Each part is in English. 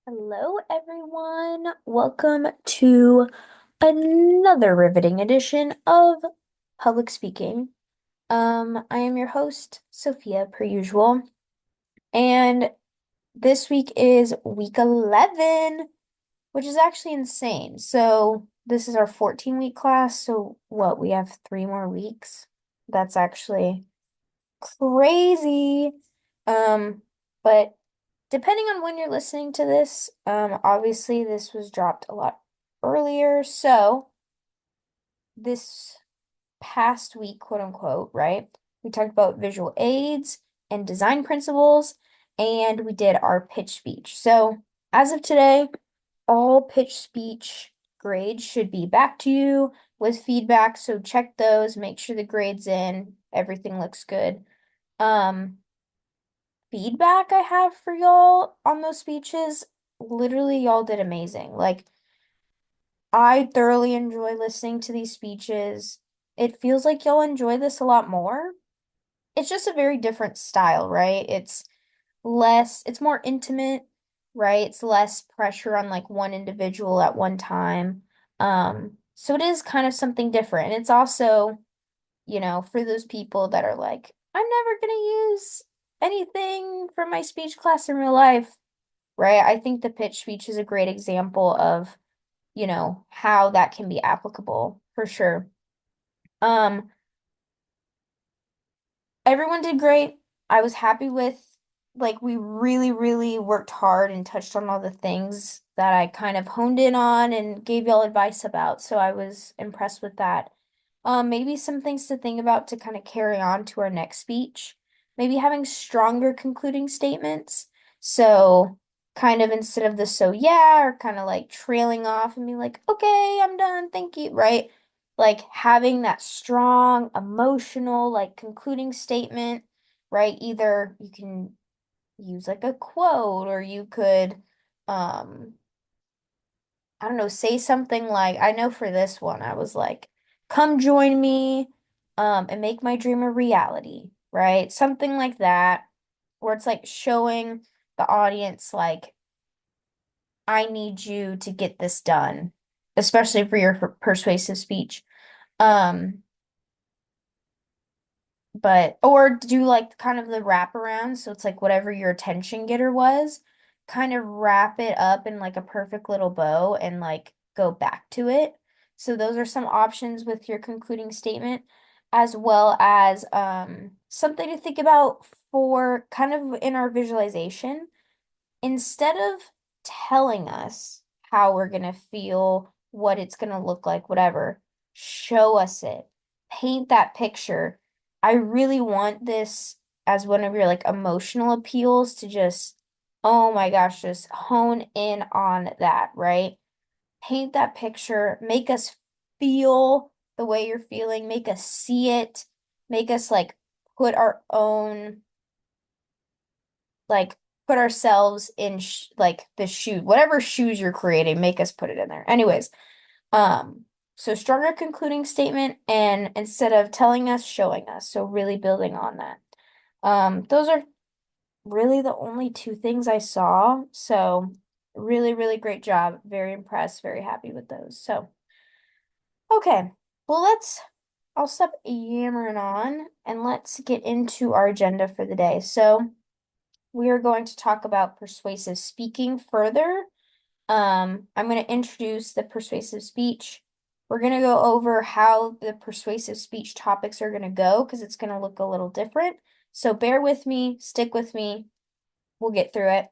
Hello, everyone. Welcome to another riveting edition of Public Speaking. I am your host, Sophia, per usual, and this week is week 11, which is actually insane. So, this is our 14-week class, so what, we have 3 more weeks? That's actually crazy. But depending on when you're listening to this, obviously this was dropped a lot earlier. So this past week, quote unquote, right? We talked about visual aids and design principles, and we did our pitch speech. So as of today, all pitch speech grades should be back to you with feedback. So check those, make sure the grade's in, everything looks good. Um, Feedback I have for y'all on those speeches, literally y'all did amazing. Like I thoroughly enjoy listening to these speeches. It feels like y'all enjoy this a lot more. It's just a very different style, right? It's more intimate, right? It's less pressure on like one individual at one time. So it is kind of something different. And it's also, for those people that are like, I'm never gonna use anything from my speech class in real life, right? I think the pitch speech is a great example of, how that can be applicable for sure. Um, Everyone did great. I was happy with, like, we really, really worked hard and touched on all the things that I kind of honed in on and gave y'all advice about. So I was impressed with that. Maybe some things to think about to kind of carry on to our next speech. Maybe having stronger concluding statements. So kind of instead of the so yeah, or kind of like trailing off and be like, okay, I'm done, thank you, right? Like having that strong emotional like concluding statement, right? Either you can use like a quote or you could um I don't know, say something like I know for this one I was like come join me and make my dream a reality, right? Something like that where it's like showing the audience like I need you to get this done, especially for your persuasive speech. Um But, or do like kind of the wraparound. So it's like whatever your attention getter was, kind of wrap it up in like a perfect little bow and like go back to it. So those are some options with your concluding statement, as well as something to think about for kind of in our visualization instead of telling us how we're going to feel, what it's going to look like, whatever, show us it. Paint that picture. I really want this as one of your like emotional appeals to just, oh my gosh, just hone in on that, right? Paint that picture, make us feel the way you're feeling, make us see it, make us like put our own like put ourselves in like the shoe, whatever shoes you're creating, make us put it in there. Anyways, so stronger concluding statement and instead of telling us, showing us. So really building on that. Those are really the only two things I saw. So really, really great job. Very impressed, very happy with those. So, okay. Well, I'll stop yammering on and let's get into our agenda for the day. So, we are going to talk about persuasive speaking further. I'm going to introduce the persuasive speech. We're going to go over how the persuasive speech topics are going to go because it's going to look a little different. So bear with me, stick with me. We'll get through it.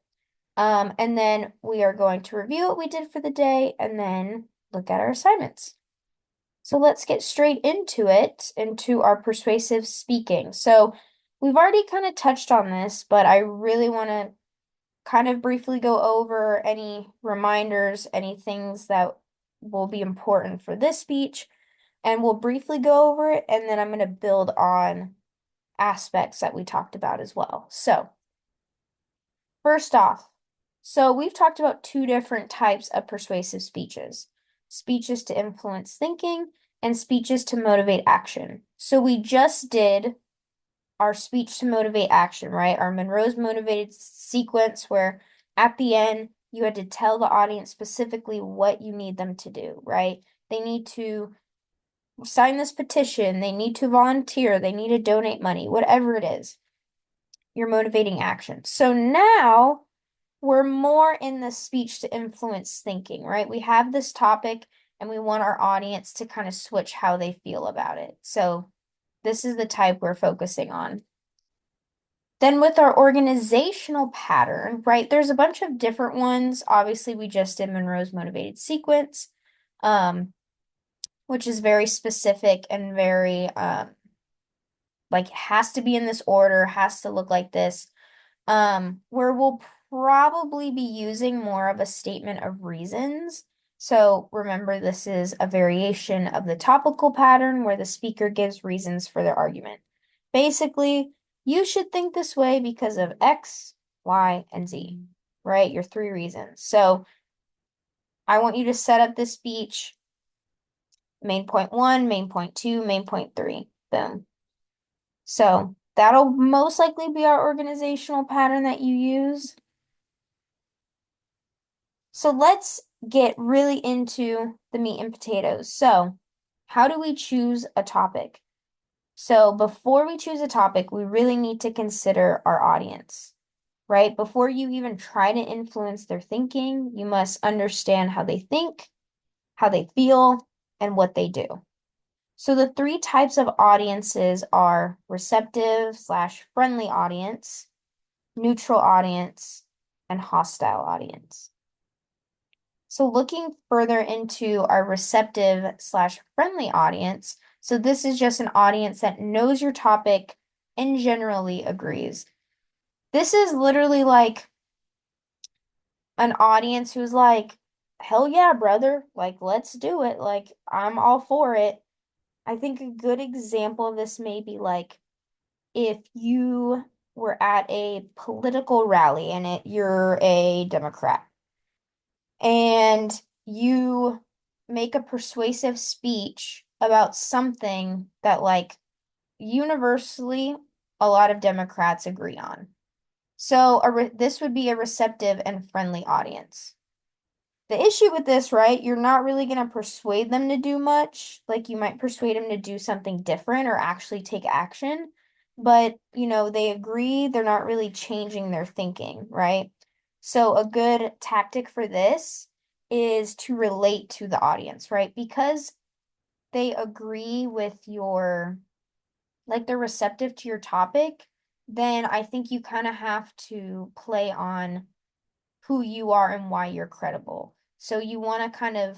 And then we are going to review what we did for the day and then look at our assignments. So let's get straight into it, into our persuasive speaking. So we've already kind of touched on this, but I really want to kind of briefly go over any reminders, any things that will be important for this speech, and we'll briefly go over it, and then I'm going to build on aspects that we talked about as well. So, first off, so we've talked about two different types of persuasive speeches. Speeches to influence thinking and speeches to motivate action. So we just did our speech to motivate action, right? Our Monroe's motivated sequence where at the end you had to tell the audience specifically what you need them to do, right? They need to sign this petition, they need to volunteer, they need to donate money, whatever it is, your motivating action. So now we're more in the speech to influence thinking, right? We have this topic and we want our audience to kind of switch how they feel about it. So this is the type we're focusing on. Then with our organizational pattern, right, there's a bunch of different ones. Obviously, we just did Monroe's motivated sequence, um, which is very specific and very like has to be in this order, has to look like this. Where we'll probably be using more of a statement of reasons. So remember, this is a variation of the topical pattern where the speaker gives reasons for their argument. Basically, you should think this way because of X, Y, and Z, right? Your three reasons. So I want you to set up this speech, main point one, main point two, main point three. Boom. So that'll most likely be our organizational pattern that you use. So let's get really into the meat and potatoes. So, how do we choose a topic? So, before we choose a topic, we really need to consider our audience, right? Before you even try to influence their thinking, you must understand how they think, how they feel, and what they do. So, the three types of audiences are receptive/friendly audience, neutral audience, and hostile audience. So looking further into our receptive/friendly audience, so this is just an audience that knows your topic and generally agrees. This is literally like an audience who's like, hell yeah, brother, like let's do it. Like I'm all for it. I think a good example of this may be like if you were at a political rally and you're a Democrat and you make a persuasive speech about something that like universally a lot of Democrats agree on. So this would be a receptive and friendly audience. The issue with this, right? You're not really going to persuade them to do much. Like you might persuade them to do something different or actually take action. But, they agree, they're not really changing their thinking, right? So a good tactic for this is to relate to the audience, right? Because they agree with like they're receptive to your topic, then I think you kind of have to play on who you are and why you're credible. So you want to kind of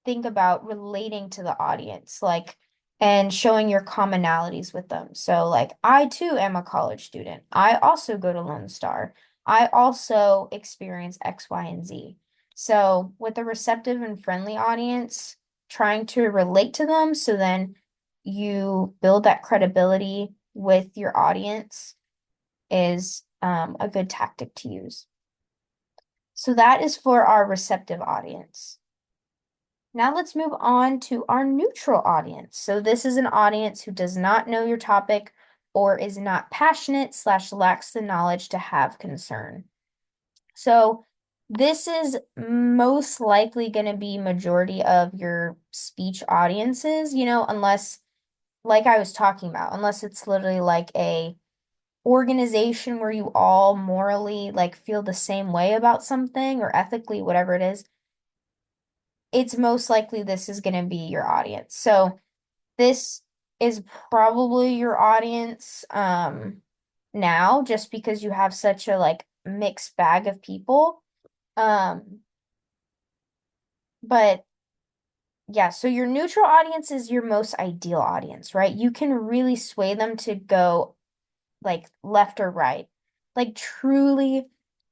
think about relating to the audience, like, and showing your commonalities with them. So, like, I too am a college student. I also go to Lone Star. I also experience X, Y, and Z. So, with a receptive and friendly audience, trying to relate to them so then you build that credibility with your audience is a good tactic to use. So that is for our receptive audience. Now let's move on to our neutral audience. So this is an audience who does not know your topic or is not passionate/lacks the knowledge to have concern. So this is most likely going to be majority of your speech audiences, unless, like I was talking about, unless it's literally like a organization where you all morally like feel the same way about something or ethically, whatever it is, it's most likely this is going to be your audience. So this is probably your audience now just because you have such a like mixed bag of people. Um but yeah, so your neutral audience is your most ideal audience, right? You can really sway them to go like left or right. Like truly,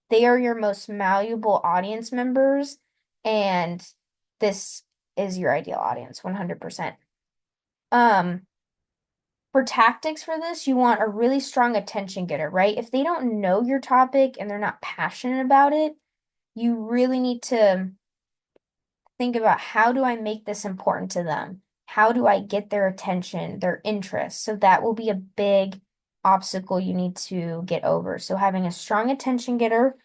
they are your most malleable audience members, and this is your ideal audience, 100%. Um, for tactics for this, you want a really strong attention getter, right? If they don't know your topic and they're not passionate about it, you really need to think about how do I make this important to them? How do I get their attention, their interest? So that will be a big obstacle you need to get over. So having a strong attention getter,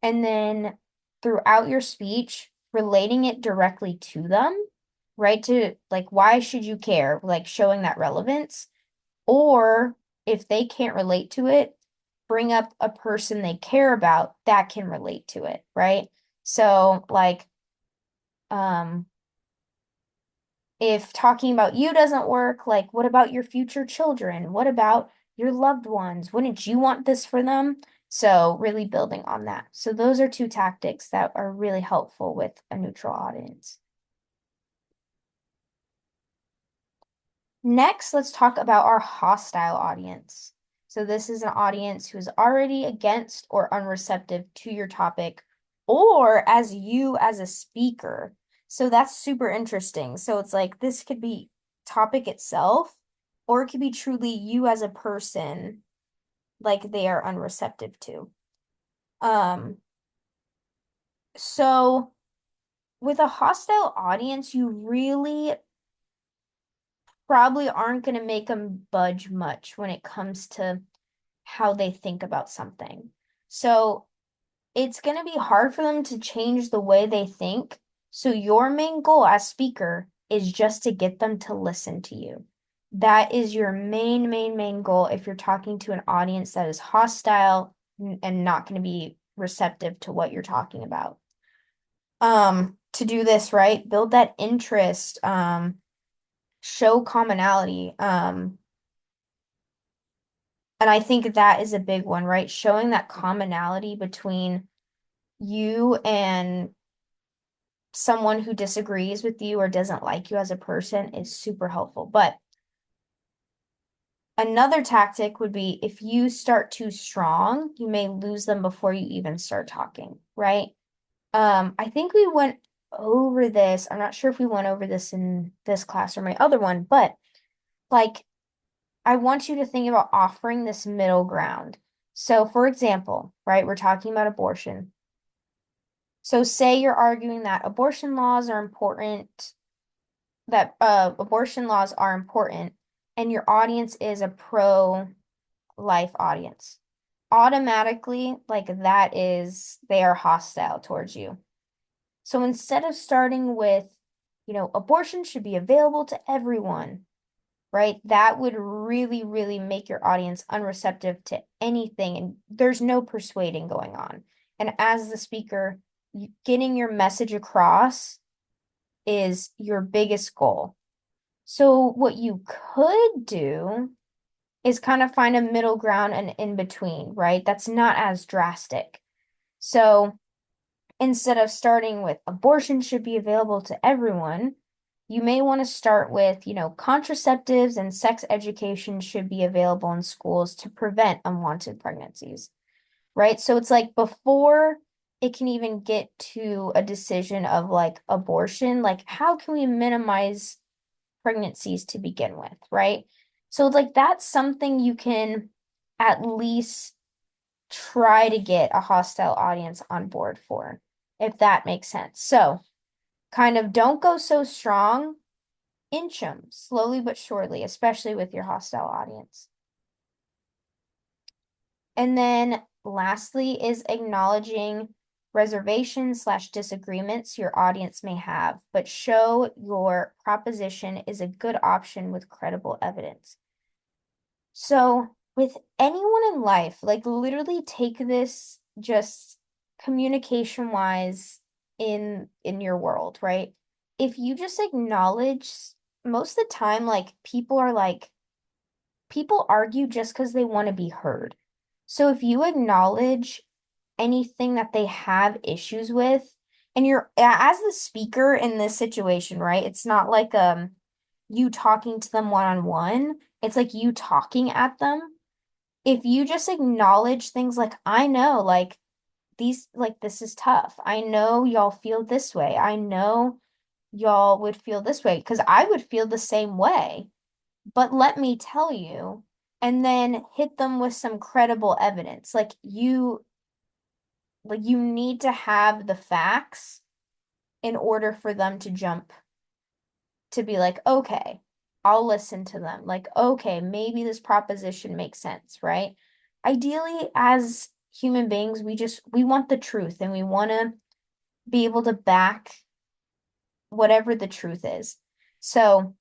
and then throughout your speech, relating it directly to them, right? To like, why should you care? Like showing that relevance. Or if they can't relate to it, bring up a person they care about that can relate to it, right? So like, um, if talking about you doesn't work, like what about your future children? What about your loved ones? Wouldn't you want this for them? So really building on that. So those are two tactics that are really helpful with a neutral audience. Next, let's talk about our hostile audience. So this is an audience who is already against or unreceptive to your topic or as you as a speaker. So that's super interesting. So it's like this could be topic itself, or it could be truly you as a person, like they are unreceptive to. Um, so with a hostile audience, you really probably aren't going to make them budge much when it comes to how they think about something. So it's going to be hard for them to change the way they think. So your main goal as speaker is just to get them to listen to you. That is your main goal if you're talking to an audience that is hostile and not going to be receptive to what you're talking about. To do this, right? Build that interest, show commonality. And I think that is a big one, right? Showing that commonality between you and someone who disagrees with you or doesn't like you as a person is super helpful. But another tactic would be if you start too strong, you may lose them before you even start talking, right? I think we went over this. I'm not sure if we went over this in this class or my other one, but like I want you to think about offering this middle ground. So, for example, right, we're talking about abortion. So, say you're arguing that abortion laws are important, that abortion laws are important, and your audience is a pro-life audience. Automatically, like that is, they are hostile towards you. So, instead of starting with, abortion should be available to everyone, right? That would really make your audience unreceptive to anything, and there's no persuading going on. And as the speaker, getting your message across is your biggest goal. So what you could do is kind of find a middle ground and in between, right? That's not as drastic. So instead of starting with abortion should be available to everyone, you may want to start with, contraceptives and sex education should be available in schools to prevent unwanted pregnancies, right? So it's like before it can even get to a decision of like abortion, like how can we minimize pregnancies to begin with, right? So it's like that's something you can at least try to get a hostile audience on board for, if that makes sense. So kind of don't go so strong, inch them slowly but surely, especially with your hostile audience. And then lastly is acknowledging reservations slash disagreements your audience may have, but show your proposition is a good option with credible evidence. So with anyone in life, like literally take this just communication wise in your world, right? If you just acknowledge most of the time, like people argue just because they want to be heard. So if you acknowledge anything that they have issues with, and you're as the speaker in this situation, right? It's not like you talking to them one on one. It's like you talking at them. If you just acknowledge things like, I know, like these, like this is tough. I know y'all feel this way. I know y'all would feel this way because I would feel the same way. But let me tell you, and then hit them with some credible evidence. Like you need to have the facts in order for them to jump to be like, okay, I'll listen to them. Like, okay, maybe this proposition makes sense, right? Ideally, as human beings, we want the truth and we want to be able to back whatever the truth is. So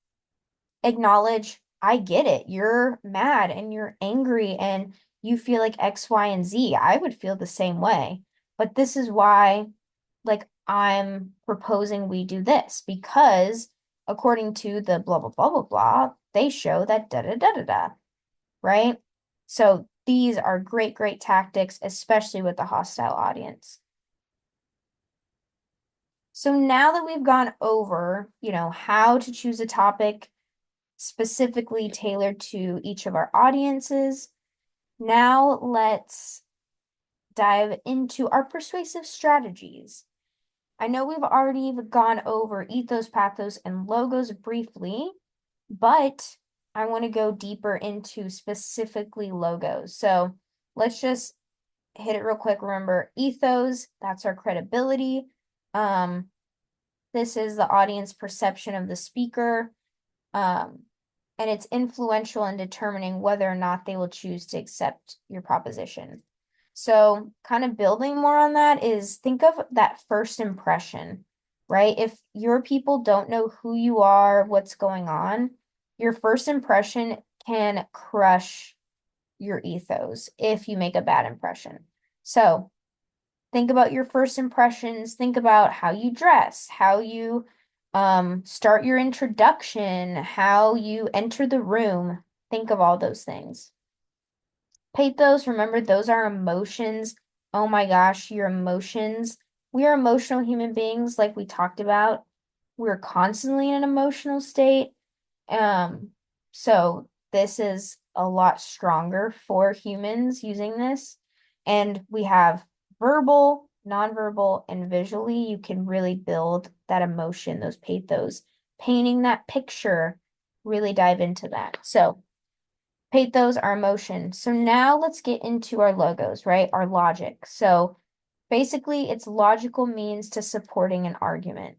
acknowledge, I get it. You're mad and you're angry and you feel like X, Y, and Z. I would feel the same way. But this is why, like, I'm proposing we do this because according to the blah, blah, blah, blah, blah, they show that da da da da da, right? So these are great, great tactics, especially with the hostile audience. So now that we've gone over, how to choose a topic specifically tailored to each of our audiences, now let's dive into our persuasive strategies. I know we've already gone over ethos, pathos, and logos briefly, but I want to go deeper into specifically logos. So let's just hit it real quick. Remember, ethos, that's our credibility. This is the audience perception of the speaker. And it's influential in determining whether or not they will choose to accept your proposition. So, kind of building more on that is think of that first impression, right? If your people don't know who you are, what's going on, your first impression can crush your ethos if you make a bad impression. So, think about your first impressions. Think about how you dress, how you start your introduction, how you enter the room. Think of all those things. Pathos, remember, those are emotions. Oh my gosh, your emotions. We are emotional human beings, like we talked about. We're constantly in an emotional state. Um, so this is a lot stronger for humans using this. And we have verbal, nonverbal, and visually, you can really build that emotion, those pathos, painting that picture, really dive into that. So pathos, our emotion. So now let's get into our logos, right? Our logic. So basically, it's logical means to supporting an argument.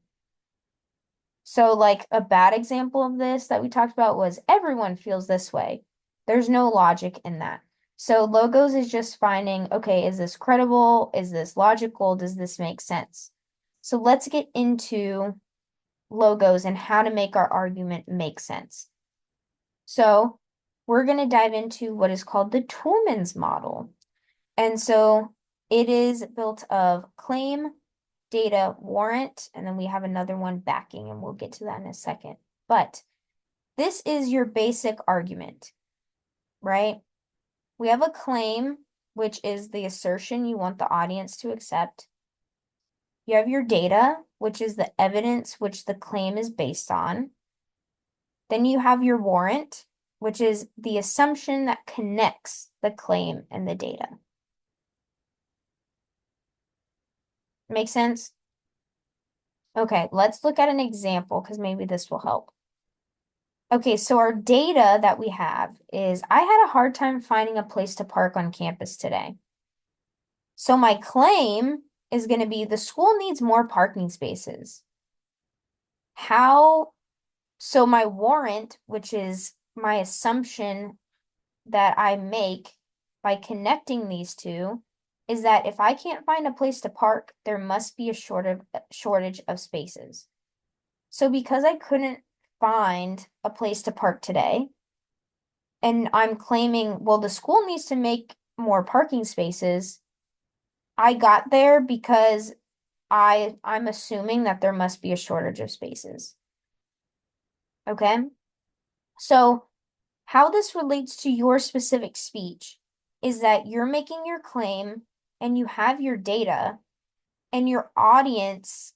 So, like a bad example of this that we talked about was everyone feels this way. There's no logic in that. So, logos is just finding, okay, is this credible? Is this logical? Does this make sense? So, let's get into logos and how to make our argument make sense. So, we're going to dive into what is called the Toolman's model. And so, it is built of claim, data, warrant, and then we have another one backing, and we'll get to that in a second. But this is your basic argument, right? We have a claim, which is the assertion you want the audience to accept. You have your data, which is the evidence which the claim is based on. Then you have your warrant, which is the assumption that connects the claim and the data. Make sense? Okay, let's look at an example because maybe this will help. Okay, so our data that we have is I had a hard time finding a place to park on campus today. So my claim is going to be the school needs more parking spaces. How, so my warrant, which is my assumption that I make by connecting these two, is that if I can't find a place to park, there must be a shortage of spaces. So because I couldn't find a place to park today, and I'm claiming, well, the school needs to make more parking spaces. I got there because I'm assuming that there must be a shortage of spaces. Okay? So how this relates to your specific speech is that you're making your claim and you have your data and your audience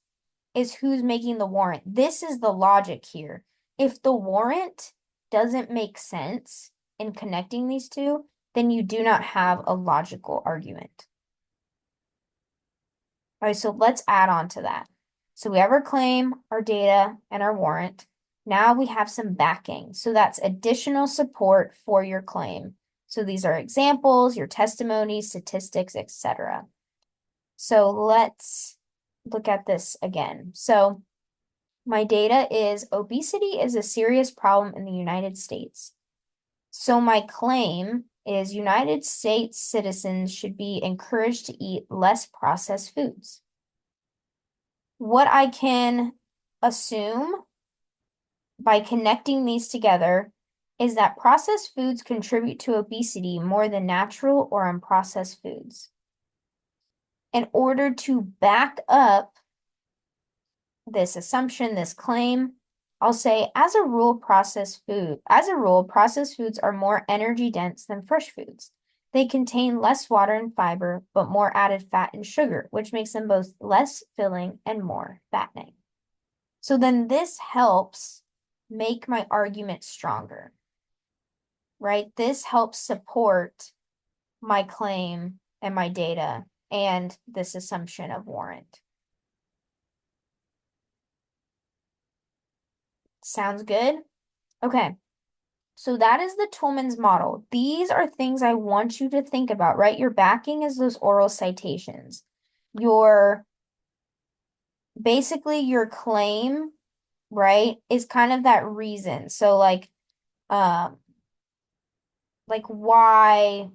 is who's making the warrant. This is the logic here. If the warrant doesn't make sense in connecting these two, then you do not have a logical argument. All right, so let's add on to that. So we have our claim, our data, and our warrant. Now we have some backing. So that's additional support for your claim. So these are examples, your testimonies, statistics, etc. So let's look at this again. So my data is obesity is a serious problem in the United States. So my claim is United States citizens should be encouraged to eat less processed foods. what I can assume by connecting these together is that processed foods contribute to obesity more than natural or unprocessed foods. In order to back up this assumption, this claim, I'll say, as a rule, processed foods are more energy dense than fresh foods. They contain less water and fiber, but more added fat and sugar, which makes them both less filling and more fattening. So then this helps make my argument stronger, right? This helps support my claim and my data and this assumption of warrant. Sounds good? Okay. So that is the Toolman's model. These are things I want you to think about, right? Your backing is those oral citations. Your basically your claim, right, is kind of that reason. So um like why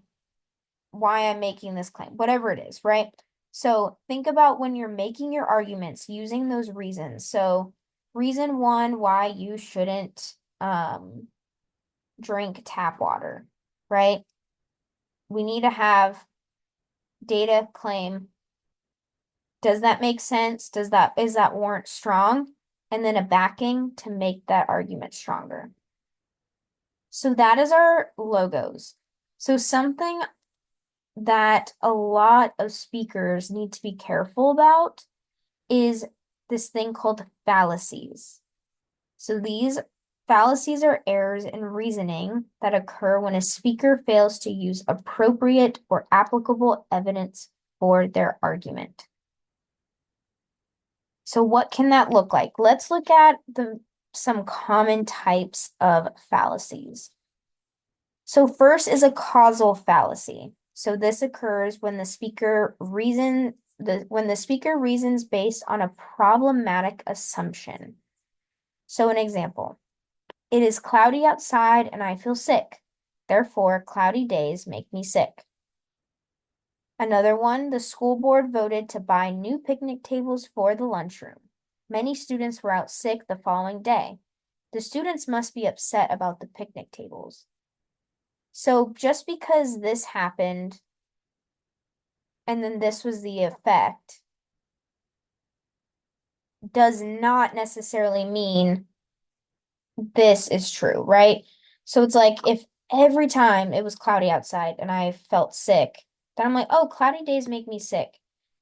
I'm making this claim, whatever it is, right? So think about when you're making your arguments using those reasons. So reason one, why you shouldn't drink tap water, right? We need to have data claim. Does that make sense? Is that warrant strong? And then a backing to make that argument stronger. So that is our logos. So something that a lot of speakers need to be careful about is this thing called fallacies. So these fallacies are errors in reasoning that occur when a speaker fails to use appropriate or applicable evidence for their argument. So what can that look like? Let's look at some common types of fallacies. So first is a causal fallacy. So this occurs when the speaker reasons based on a problematic assumption. So an example, it is cloudy outside and I feel sick. Therefore, cloudy days make me sick. Another one, the school board voted to buy new picnic tables for the lunchroom. Many students were out sick the following day. The students must be upset about the picnic tables. So just because this happened and then this was the effect does not necessarily mean this is true, right? So it's like if every time it was cloudy outside and I felt sick, then I'm like, oh, cloudy days make me sick.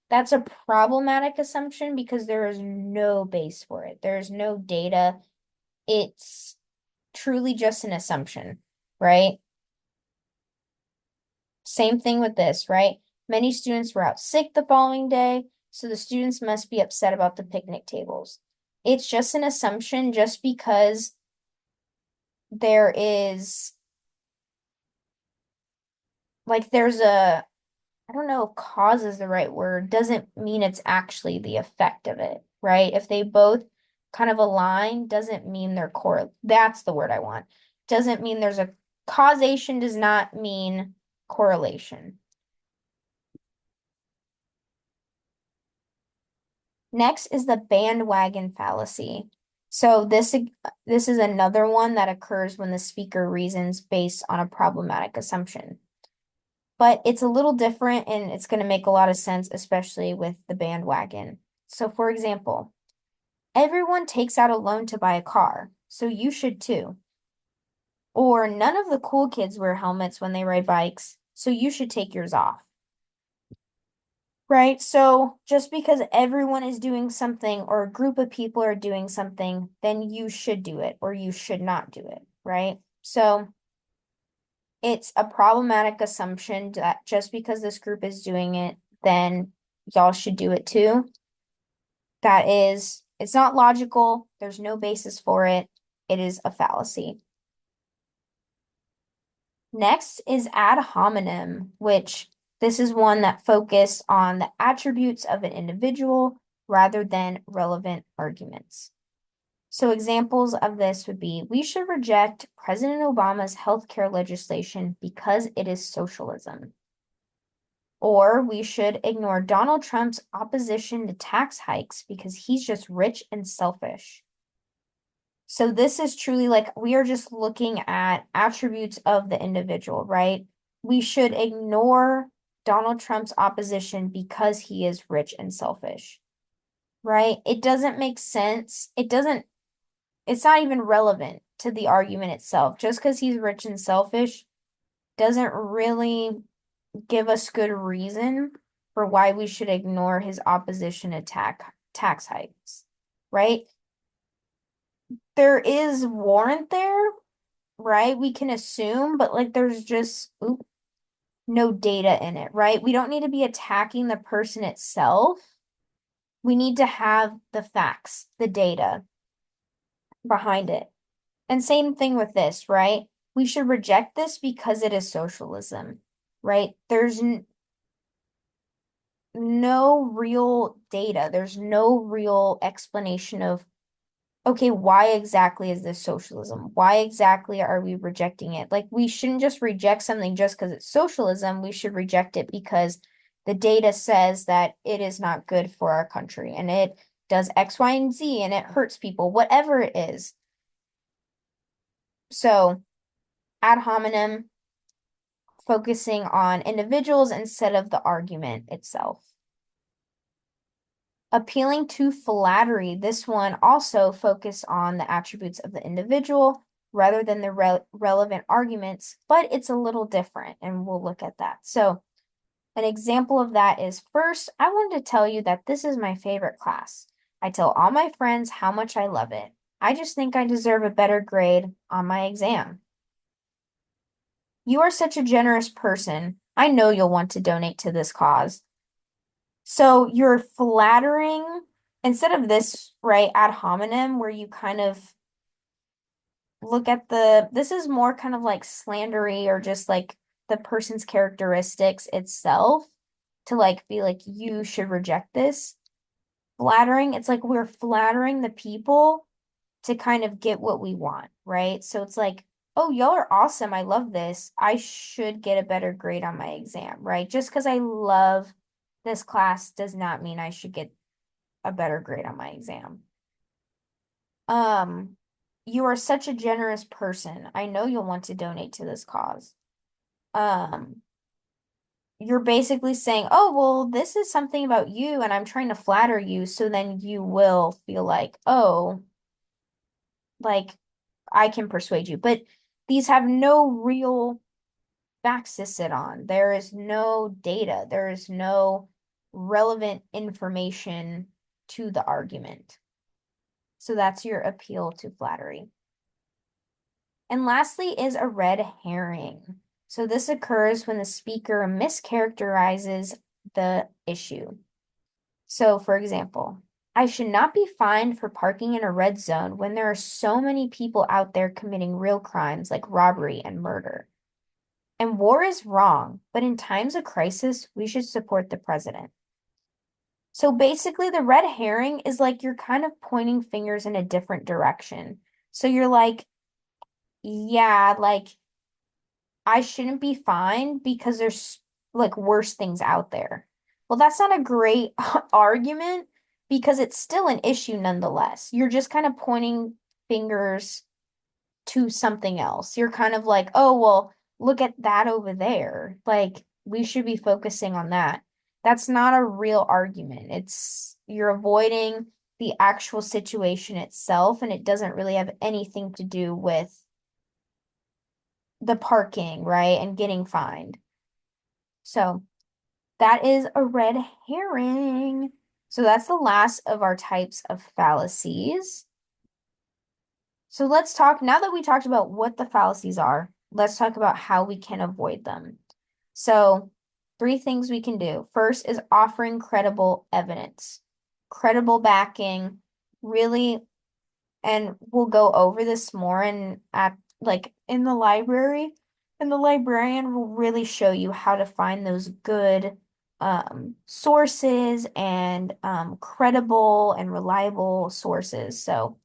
That's a problematic assumption because there is no base for it. There's no data. It's truly just an assumption, right? Same thing with this, right? Many students were out sick the following day, so the students must be upset about the picnic tables. It's just an assumption just because there is there's I don't know if cause is the right word, doesn't mean it's actually the effect of it, right? If they both kind of align, doesn't mean they're that's the word I want. Doesn't mean there's a causation, does not mean correlation. Next is the bandwagon fallacy. So this is another one that occurs when the speaker reasons based on a problematic assumption. But it's a little different and it's going to make a lot of sense, especially with the bandwagon. So for example, everyone takes out a loan to buy a car, so you should too. Or none of the cool kids wear helmets when they ride bikes, so you should take yours off. Right? So just because everyone is doing something or a group of people are doing something, then you should do it or you should not do it, right? So it's a problematic assumption that just because this group is doing it, then y'all should do it too. It's not logical. There's no basis for it. It is a fallacy. Next is ad hominem, which this is one that focuses on the attributes of an individual rather than relevant arguments. So examples of this would be, we should reject President Obama's healthcare legislation because it is socialism. Or we should ignore Donald Trump's opposition to tax hikes because he's just rich and selfish. So this is truly like we are just looking at attributes of the individual, right? We should ignore Donald Trump's opposition because he is rich and selfish, right? It doesn't make sense. It's not even relevant to the argument itself. Just because he's rich and selfish doesn't really give us good reason for why we should ignore his opposition to tax hikes, right? There is warrant there, right? We can assume, but like there's just no data in it, right? We don't need to be attacking the person itself. We need to have the facts, the data behind it. And same thing with this, right? We should reject this because it is socialism, right? There's n no real data. There's no real explanation of, okay, why exactly is this socialism? Why exactly are we rejecting it? Like, we shouldn't just reject something just because it's socialism. We should reject it because the data says that it is not good for our country and it does X, Y, and Z and it hurts people, whatever it is. So, ad hominem, focusing on individuals instead of the argument itself. Appealing to flattery, this one also focus on the attributes of the individual rather than the relevant arguments, but it's a little different, and we'll look at that. So an example of that is, first, I wanted to tell you that this is my favorite class. I tell all my friends how much I love it. I just think I deserve a better grade on my exam. You are such a generous person. I know you'll want to donate to this cause. So you're flattering instead of this, right, ad hominem, where you kind of look at this is more kind of like slandery or just like the person's characteristics itself to like be like, you should reject this. Flattering, it's like we're flattering the people to kind of get what we want, right? So it's like, oh, y'all are awesome. I love this. I should get a better grade on my exam, right? Just because I love this class does not mean I should get a better grade on my exam. Um, you are such a generous person. I know you'll want to donate to this cause. Um, you're basically saying, oh, well, this is something about you, and I'm trying to flatter you, so then you will feel like, oh, like I can persuade you. But these have no real facts to sit on. There is no data, there is no relevant information to the argument. So that's your appeal to flattery. And lastly is a red herring. So this occurs when the speaker mischaracterizes the issue. So for example, I should not be fined for parking in a red zone when there are so many people out there committing real crimes like robbery and murder. And war is wrong, but in times of crisis, we should support the president. So basically, the red herring is like you're kind of pointing fingers in a different direction. So you're like, yeah, like I shouldn't be fined because there's like worse things out there. Well, that's not a great argument because it's still an issue nonetheless. You're just kind of pointing fingers to something else. You're kind of like, oh, well, look at that over there. Like, we should be focusing on that. That's not a real argument. It's you're avoiding the actual situation itself, and it doesn't really have anything to do with the parking, right? And getting fined. So that is a red herring. So that's the last of our types of fallacies. So let's talk, now that we talked about what the fallacies are, let's talk about how we can avoid them. So, three things we can do. First is offering credible evidence, credible backing, really, and we'll go over this more in at like in the library, and the librarian will really show you how to find those good sources and credible and reliable sources. So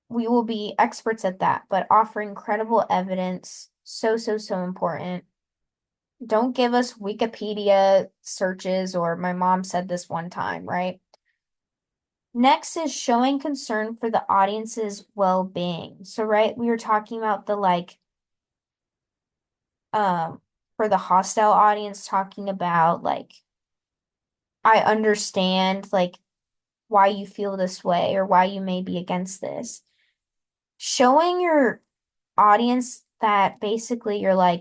we will be experts at that, but offering credible evidence, so, so, so important. Don't give us Wikipedia searches or my mom said this one time, right? Next is showing concern for the audience's well-being. So, right, we were talking about the um for the hostile audience talking about I understand why you feel this way or why you may be against this. Showing your audience that basically you're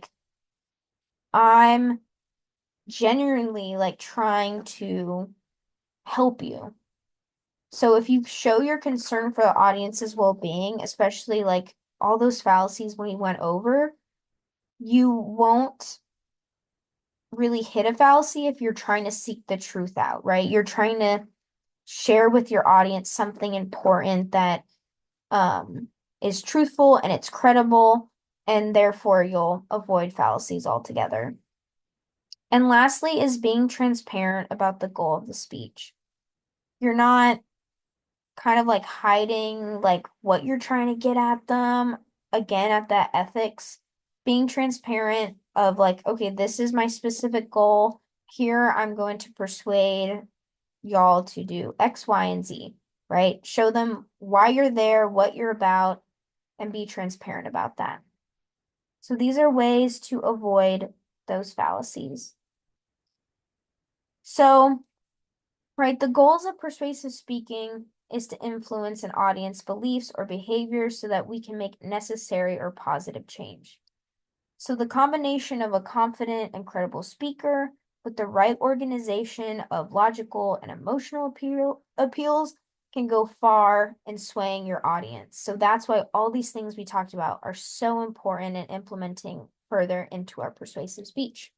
I'm genuinely trying to help you. So if you show your concern for the audience's well-being, especially all those fallacies we went over, you won't really hit a fallacy if you're trying to seek the truth out, right? You're trying to share with your audience something important that um is truthful and it's credible, and therefore you'll avoid fallacies altogether. And lastly is being transparent about the goal of the speech. You're not kind of hiding what you're trying to get at them. Again, at that ethics, being transparent of okay, this is my specific goal. Here I'm going to persuade y'all to do X, Y, and Z, right? Show them why you're there, what you're about, and be transparent about that. So these are ways to avoid those fallacies. So, right, the goals of persuasive speaking is to influence an audience beliefs or behaviors so that we can make necessary or positive change. So the combination of a confident and credible speaker with the right organization of logical and emotional appeals can go far in swaying your audience. So that's why all these things we talked about are so important in implementing further into our persuasive speech.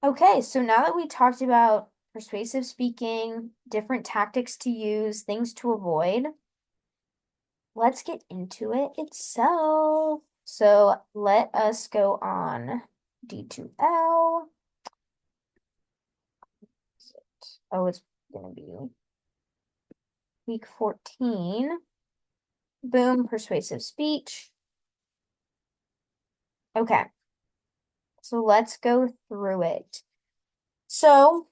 Okay, so now that we talked about persuasive speaking, different tactics to use, things to avoid, let's get into it itself. So let us go on D2L. Oh, it's gonna be week 14. Boom, persuasive speech. Okay, so let's go through it. So,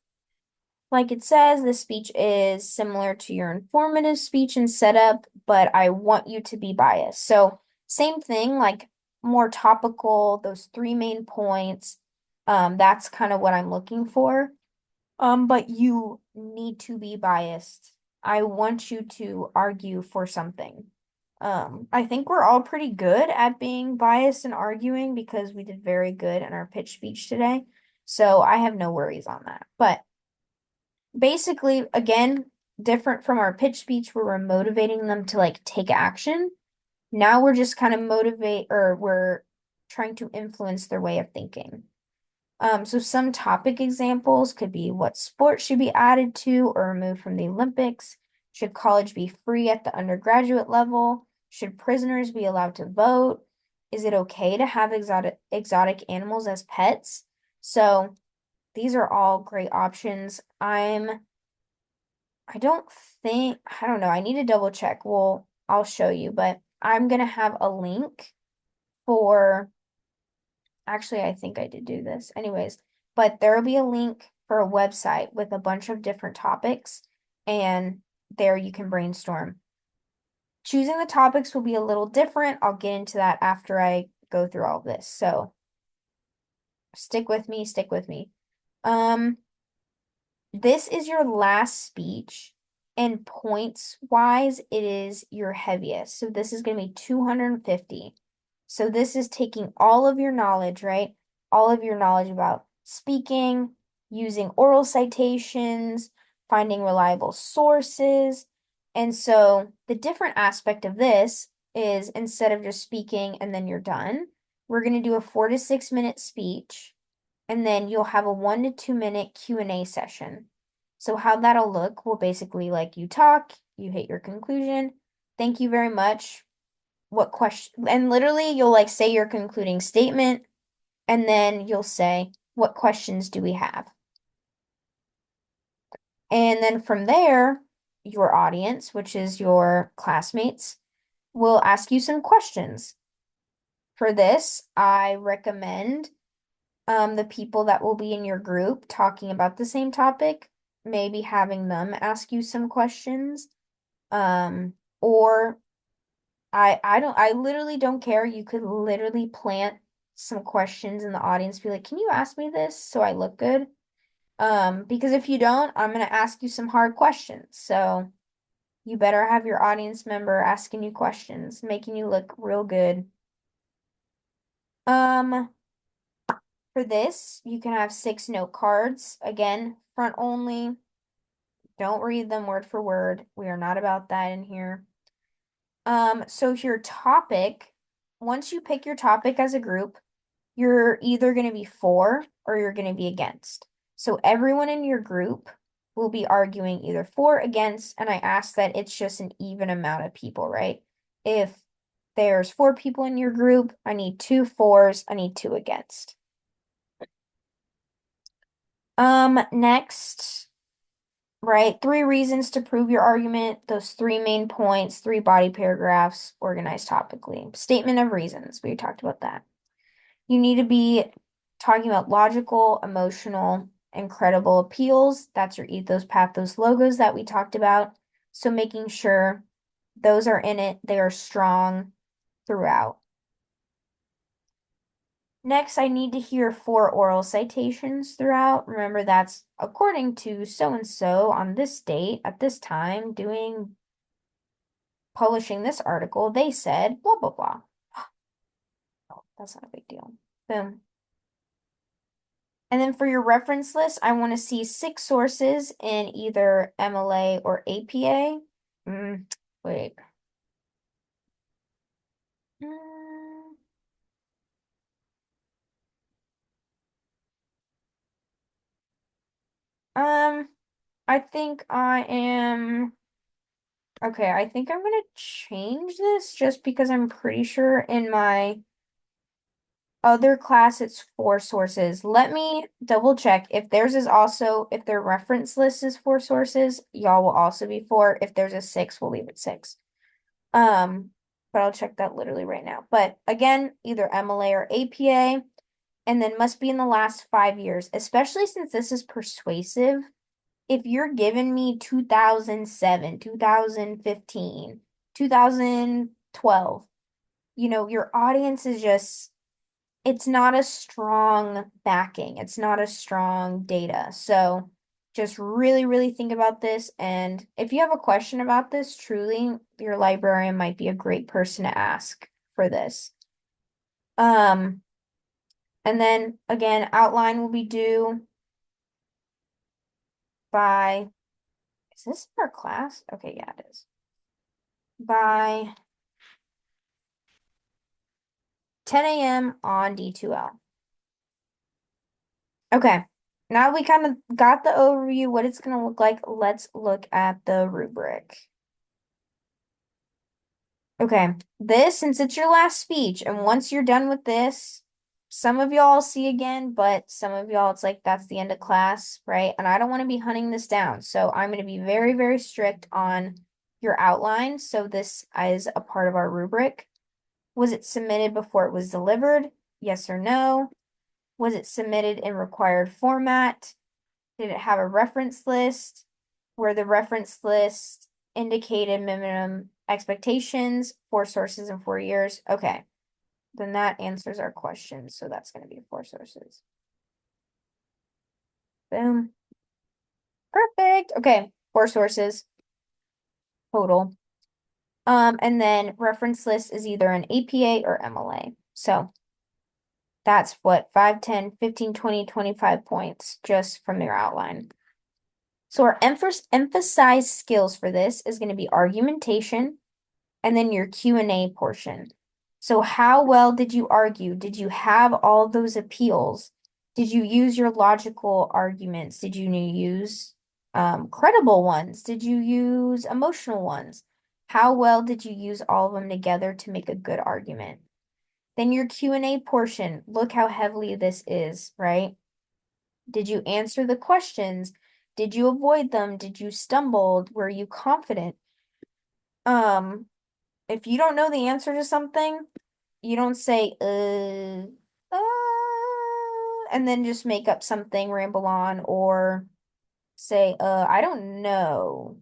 like it says, this speech is similar to your informative speech and setup, but I want you to be biased. So, same thing, more topical, those three main points. That's kind of what I'm looking for. But you need to be biased. I want you to argue for something. I think we're all pretty good at being biased and arguing because we did very good in our pitch speech today. So I have no worries on that. But basically, again, different from our pitch speech where we're motivating them to take action. Now we're just kind of we're trying to influence their way of thinking. So some topic examples could be what sport should be added to or removed from the Olympics? Should college be free at the undergraduate level? Should prisoners be allowed to vote? Is it okay to have exotic animals as pets? So these are all great options. I don't think, I don't know, I need to double check. Well, I'll show you, but I'm gonna have a link for actually, I think I did do this. Anyways, but there will be a link for a website with a bunch of different topics, and there you can brainstorm. Choosing the topics will be a little different. I'll get into that after I go through all of this. So stick with me, stick with me. Um, This is your last speech, and points wise, it is your heaviest. So this is going to be 250. So this is taking all of your knowledge, right? All of your knowledge about speaking, using oral citations, finding reliable sources. And so the different aspect of this is instead of just speaking and then you're done, we're going to do a 4 to 6 minute speech, and then you'll have a 1 to 2 minute Q&A session. So how that'll look will basically you talk, you hit your conclusion. Thank you very much. What question? And literally you'll say your concluding statement, and then you'll say, what questions do we have? And then from there, your audience, which is your classmates, will ask you some questions. For this, I recommend the people that will be in your group talking about the same topic, maybe having them ask you some questions. Um, or I literally don't care. You could literally plant some questions in the audience, be like, "Can you ask me this so I look good?" Because if you don't, I'm gonna ask you some hard questions. So you better have your audience member asking you questions, making you look real good. Um, for this, you can have 6 note cards. Again, front only. Don't read them word for word. We are not about that in here. So your topic, once you pick your topic as a group, you're either going to be for or you're going to be against. So everyone in your group will be arguing either for, against, and I ask that it's just an even amount of people, right? If there's 4 people in your group, I need 2 fors, I need 2 against. Next, right? 3 reasons to prove your argument, those 3 main points, 3 body paragraphs, organized topically. Statement of reasons, we talked about that. You need to be talking about logical, emotional, and credible appeals. That's your ethos, pathos, logos that we talked about. So making sure those are in it, they are strong throughout. Next, I need to hear 4 oral citations throughout. Remember, that's according to so-and-so on this date at this time doing publishing this article, they said blah, blah, blah. Oh, that's not a big deal. Boom. And then for your reference list, I want to see 6 sources in either MLA or APA. Wait. Mm, um, I think I am. Okay, I think I'm gonna change this just because I'm pretty sure in my other class it's 4 sources. Let me double check. If theirs is also, if their reference list is 4 sources, y'all will also be 4. If there's a 6, we'll leave it 6. Um, but I'll check that literally right now. But again, either MLA or APA, and then must be in the last 5 years, especially since this is persuasive. If you're giving me 2007, 2015, 2012, your audience is just, it's not a strong backing. It's not a strong data. So just really, really think about this. And if you have a question about this, truly, your librarian might be a great person to ask for this. Um, and then again, outline will be due by, is this in our class? Okay, yeah, it is. By 10 a.m. on D2L. Okay, now we kind of got the overview, what it's going to look like. Let's look at the rubric. Okay, this, since it's your last speech, and once you're done with this, some of y'all I'll see again, but some of y'all, it's like that's the end of class, right? And I don't want to be hunting this down. So I'm going to be very, very strict on your outline. So this is a part of our rubric. Was it submitted before it was delivered? Yes or no? Was it submitted in required format? Did it have a reference list? Where the reference list indicated minimum expectations, 4 sources in 4 years? Okay, then that answers our question. So that's going to be 4 sources. Boom. Perfect. Okay, 4 sources total. And then reference list is either an APA or MLA. So that's what 5, 10, 15, 20, 25 points just from your outline. So our emphasized skills for this is going to be argumentation and then your Q&A portion. So how well did you argue? Did you have all those appeals? Did you use your logical arguments? Did you use credible ones? Did you use emotional ones? How well did you use all of them together to make a good argument? Then your Q&A portion, look how heavily this is, right? Did you answer the questions? Did you avoid them? Did you stumble? Were you confident? If you don't know the answer to something, you don't say, uh, and then just make up something, ramble on, or say, I don't know.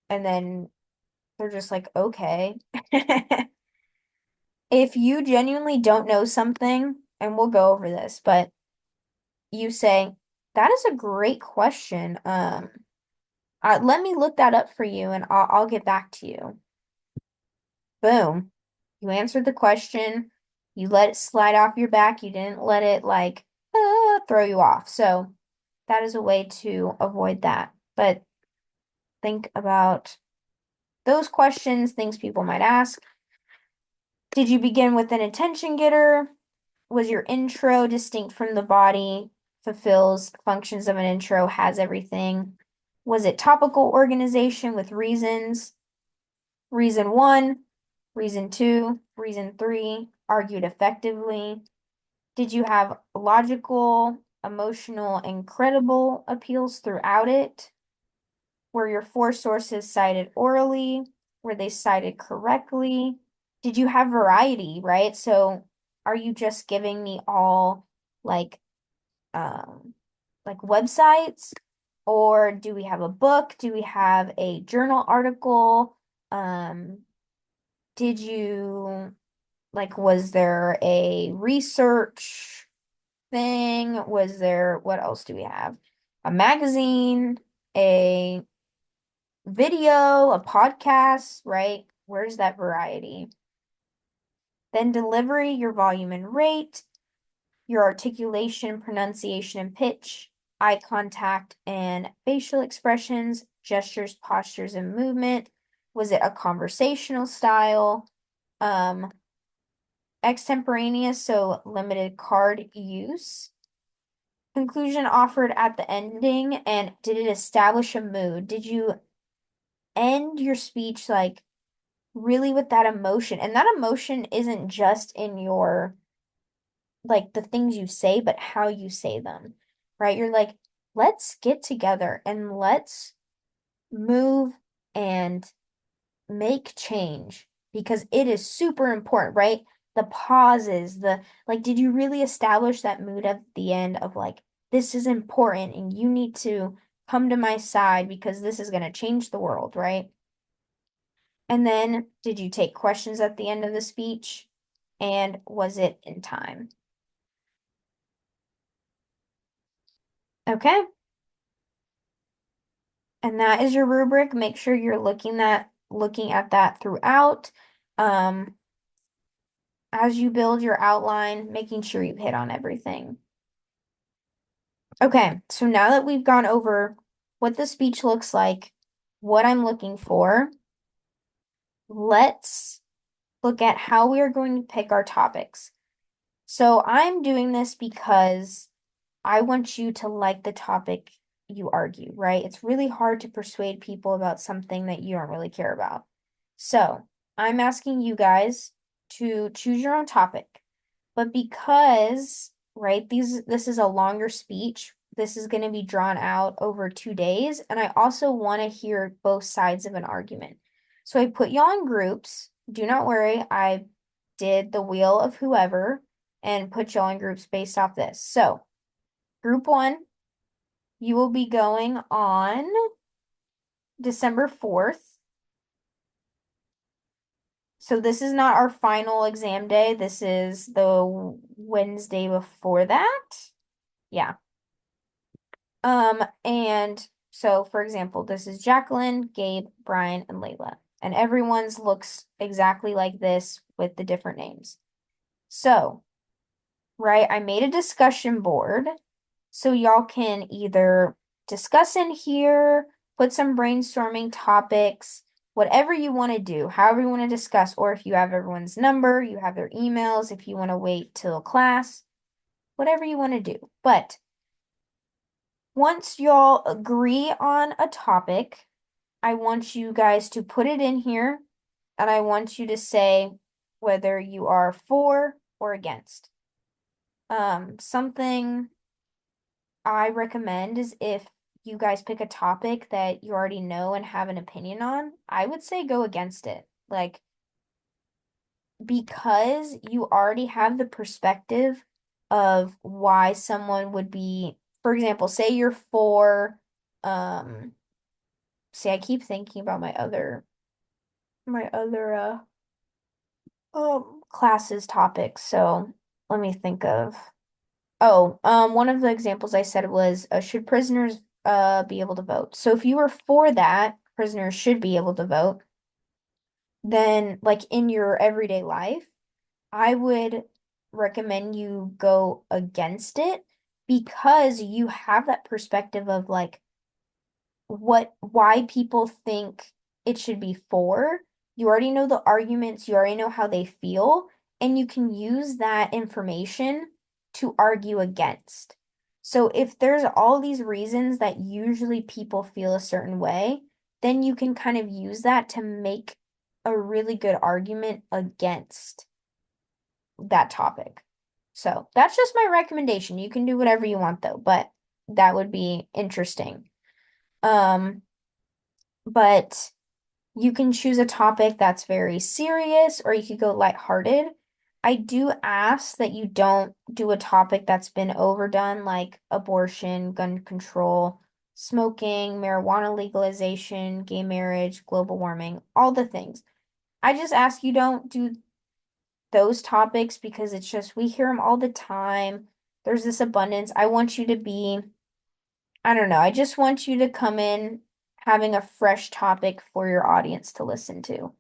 And then they're just like, okay. If you genuinely don't know something, and we'll go over this, but you say, that is a great question. Let me look that up for you and I'll get back to you. Boom. You answered the question. You let it slide off your back. You didn't let it like throw you off. So that is a way to avoid that. But think about those questions, things people might ask. Did you begin with an attention getter? Was your intro distinct from the body? Fulfills functions of an intro, has everything. Was it topical organization with reasons? Reason one, reason two, reason three, argued effectively. Did you have logical, emotional, and credible appeals throughout it? Were your four sources cited orally? Were they cited correctly? Did you have variety, right? So are you just giving me all like um like websites? Or do we have a book? Do we have a journal article? Did you like was there a research thing? Was there what else do we have? A magazine, a video, a podcast, right? Where's that variety? Then delivery, your volume and rate, your articulation, pronunciation, and pitch, eye contact and facial expressions, gestures, postures, and movement. Was it a conversational style? Um, Extemporaneous, so limited card use. Conclusion offered at the ending, and did it establish a mood? Did you end your speech like really with that emotion? And that emotion isn't just in your like the things you say, but how you say them, right? You're like, let's get together and let's move and make change because it is super important, right? The pauses, the like, did you really establish that mood at the end of like, this is important and you need to come to my side because this is going to change the world, right? And then did you take questions at the end of the speech? And was it in time? Okay. And that is your rubric. Make sure you're looking at that throughout. Um, as you build your outline, making sure you hit on everything. Okay, so now that we've gone over what the speech looks like, what I'm looking for, let's look at how we are going to pick our topics. So I'm doing this because I want you to like the topic you argue, right? It's really hard to persuade people about something that you don't really care about. So I'm asking you guys to choose your own topic. But because, right, this is a longer speech, this is going to be drawn out over 2 days, and I also want to hear both sides of an argument. So I put y'all in groups. Do not worry, I did the wheel of whoever and put y'all in groups based off this. So, group one, you will be going on December 4th. So this is not our final exam day. This is the Wednesday before that. Yeah. And so for example, this is Jacqueline, Gabe, Brian, and Layla. And everyone's looks exactly like this with the different names. So, right, I made a discussion board so y'all can either discuss in here, put some brainstorming topics, whatever you want to do, however you want to discuss, or if you have everyone's number, you have their emails, if you want to wait till class, whatever you want to do. But once y'all agree on a topic, I want you guys to put it in here and I want you to say whether you are for or against. Something I recommend is if you guys pick a topic that you already know and have an opinion on, I would say go against it. Like, because you already have the perspective of why someone would be, for example, say you're for, um, see, I keep thinking about my other classes topics. So let me think of, one of the examples I said was, should prisoners be able to vote? So if you were for that, prisoners should be able to vote, then like in your everyday life, I would recommend you go against it because you have that perspective of like why people think it should be for. You already know the arguments, you already know how they feel, and you can use that information to argue against. So if there's all these reasons that usually people feel a certain way, then you can kind of use that to make a really good argument against that topic. So that's just my recommendation. You can do whatever you want though, but that would be interesting. Um, but you can choose a topic that's very serious or you could go lighthearted. I do ask that you don't do a topic that's been overdone, like abortion, gun control, smoking, marijuana legalization, gay marriage, global warming, all the things. I just ask you don't do those topics because it's just we hear them all the time. There's this abundance. I want you to be, I don't know, I just want you to come in having a fresh topic for your audience to listen to.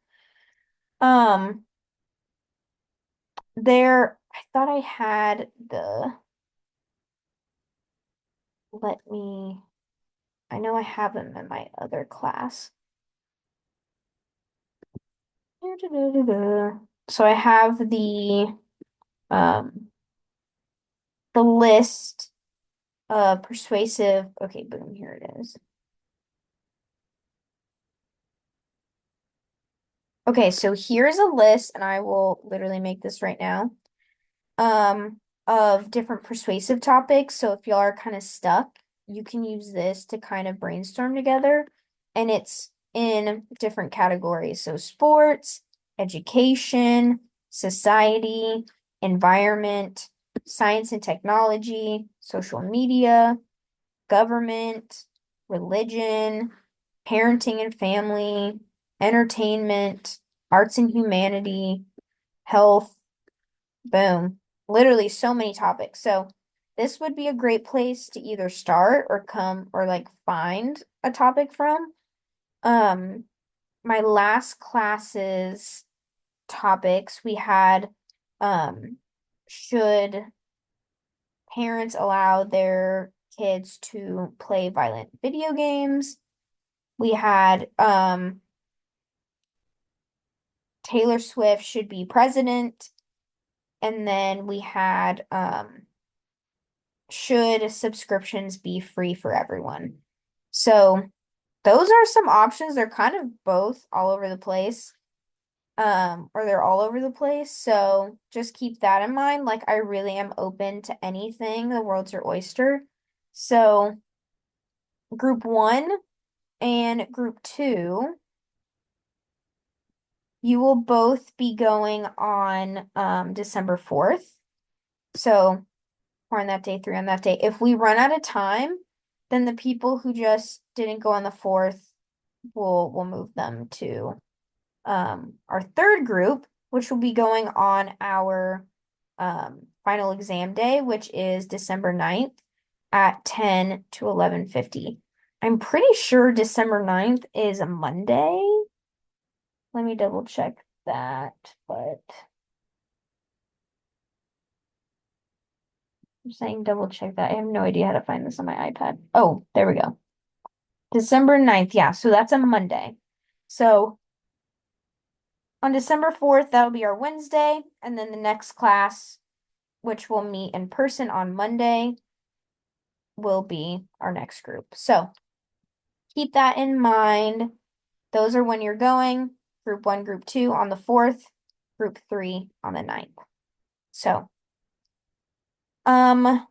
Um, I thought I had let me, I know I have them in my other class. So I have um, the list, persuasive. Okay, boom, here it is. Okay, so here's a list, and I will literally make this right now, of different persuasive topics. So if y'all are kind of stuck, you can use this to kind of brainstorm together, and it's in different categories. So sports, education, society, environment, science and technology, social media, government, religion, parenting and family, entertainment, arts and humanity, health, boom. Literally so many topics. So this would be a great place to either start or come or like find a topic from. Um, my last class's topics, we had should parents allow their kids to play violent video games? We had Taylor Swift should be president. And then we had should subscriptions be free for everyone? So those are some options. They're kind of both all over the place. Or they're all over the place. So just keep that in mind. Like I really am open to anything. The world's your oyster. So group one and group two, you will both be going on December 4th. So or on that day, three on that day. If we run out of time, then the people who just didn't go on the 4th, we'll move them to our third group, which will be going on our final exam day, which is December 9th at 10 to 11:50. I'm pretty sure December 9th is a Monday. Let me double check that, but I'm saying double check that. I have no idea how to find this on my iPad. Oh, there we go. December 9th. Yeah, so that's a Monday. So on December 4th, that'll be our Wednesday. And then the next class, which will meet in person on Monday, will be our next group. So keep that in mind. Those are when you're going. Group one, group two on the 4th, group three on the 9th. So, um,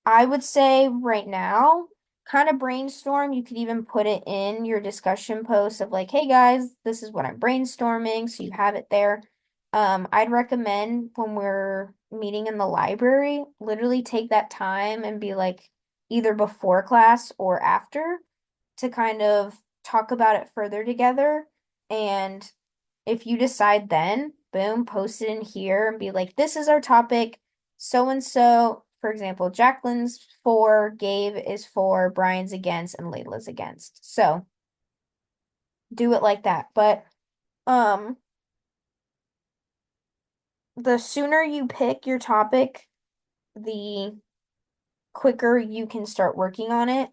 I would say right now, kind of brainstorm. You could even put it in your discussion post of like, hey guys, this is what I'm brainstorming. So you have it there. I'd recommend when we're meeting in the library, literally take that time and be like either before class or after to kind of talk about it further together. And if you decide then, boom, post it in here and be like, this is our topic. So and so, for example, Jacqueline's for, Gabe is for, Brian's against, and Layla's against. So do it like that. But um the sooner you pick your topic, the quicker you can start working on it.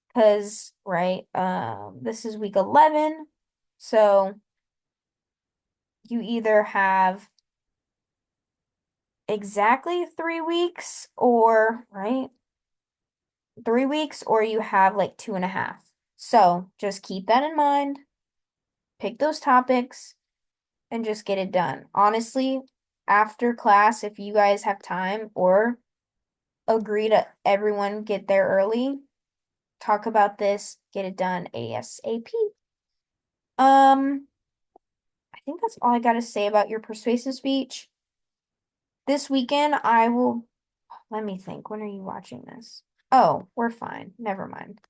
Because, right, this is week 11. So you either have exactly 3 weeks or, right, 3 weeks, or you have like 2.5. So just keep that in mind, pick those topics, and just get it done. Honestly, after class, if you guys have time or agree to everyone get there early, talk about this, get it done ASAP. Um, I think that's all I got to say about your persuasive speech. This weekend, I will, let me think. When are you watching this? Oh, we're fine. Never mind.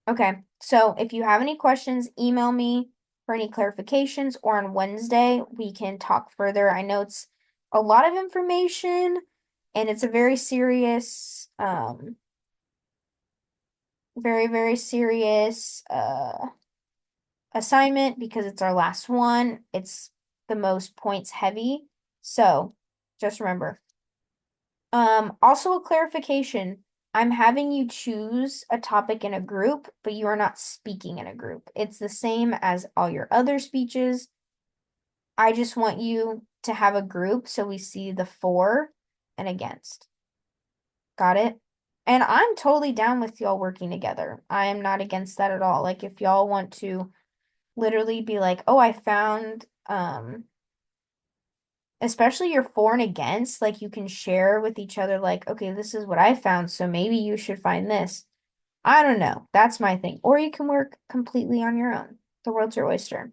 Okay. So if you have any questions, email me for any clarifications, or on Wednesday, we can talk further. I know it's a lot of information and it's a very serious, very, very serious, assignment because it's our last one. It's the most points heavy. So just remember. Also a clarification. I'm having you choose a topic in a group, but you are not speaking in a group. It's the same as all your other speeches. I just want you to have a group so we see the for and against. Got it? And I'm totally down with y'all working together. I am not against that at all. Like if y'all want to literally be like, oh, I found especially your for and against, like you can share with each other, like, okay, this is what I found, so maybe you should find this. I don't know. That's my thing. Or you can work completely on your own. The world's your oyster.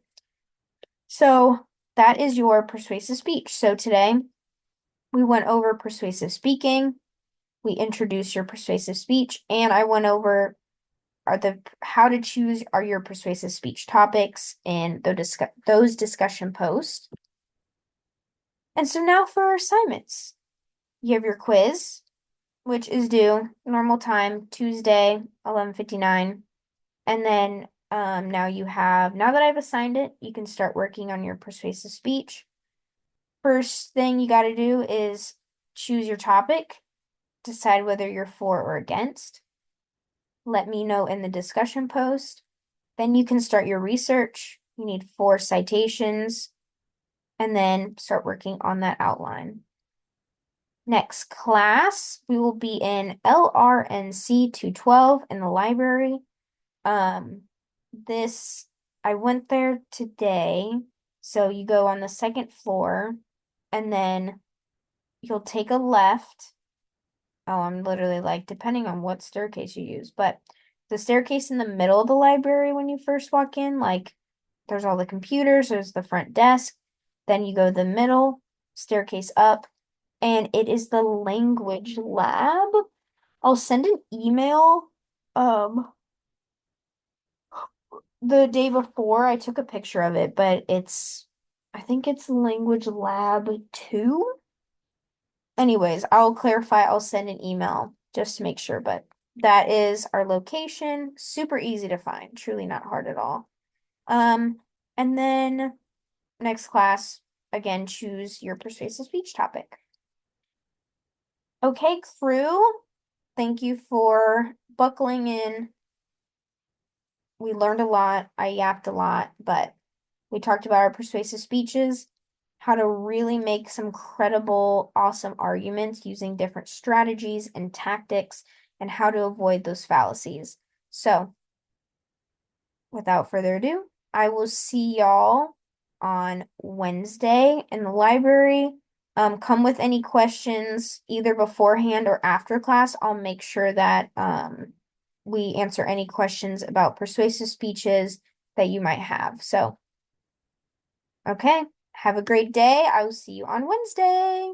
So that is your persuasive speech. So today we went over persuasive speaking. We introduced your persuasive speech, and I went over are the how to choose are your persuasive speech topics in those discussion posts. And so now for our assignments. You have your quiz, which is due normal time, Tuesday, 11:59. And then now that I've assigned it, you can start working on your persuasive speech. First thing you got to do is choose your topic, decide whether you're for or against. Let me know in the discussion post. Then you can start your research. You need 4 citations, and then start working on that outline. Next class, we will be in LRNC 212 in the library. Um, this, I went there today. So you go on the second floor and then you'll take a left. Oh, I'm literally like, depending on what staircase you use, but the staircase in the middle of the library when you first walk in, like there's all the computers, there's the front desk, then you go the middle staircase up, and it is the language lab. I'll send an email the day before. I took a picture of it, but I think it's language lab 2. Anyways, I'll clarify. I'll send an email just to make sure, but that is our location. Super easy to find. Truly not hard at all. Um, and then next class, again, choose your persuasive speech topic. Okay, crew, thank you for buckling in. We learned a lot. I yapped a lot, but we talked about our persuasive speeches, how to really make some credible, awesome arguments using different strategies and tactics, and how to avoid those fallacies. So, without further ado, I will see y'all on Wednesday in the library. Come with any questions either beforehand or after class. I'll make sure that we answer any questions about persuasive speeches that you might have. So, okay. Have a great day. I will see you on Wednesday.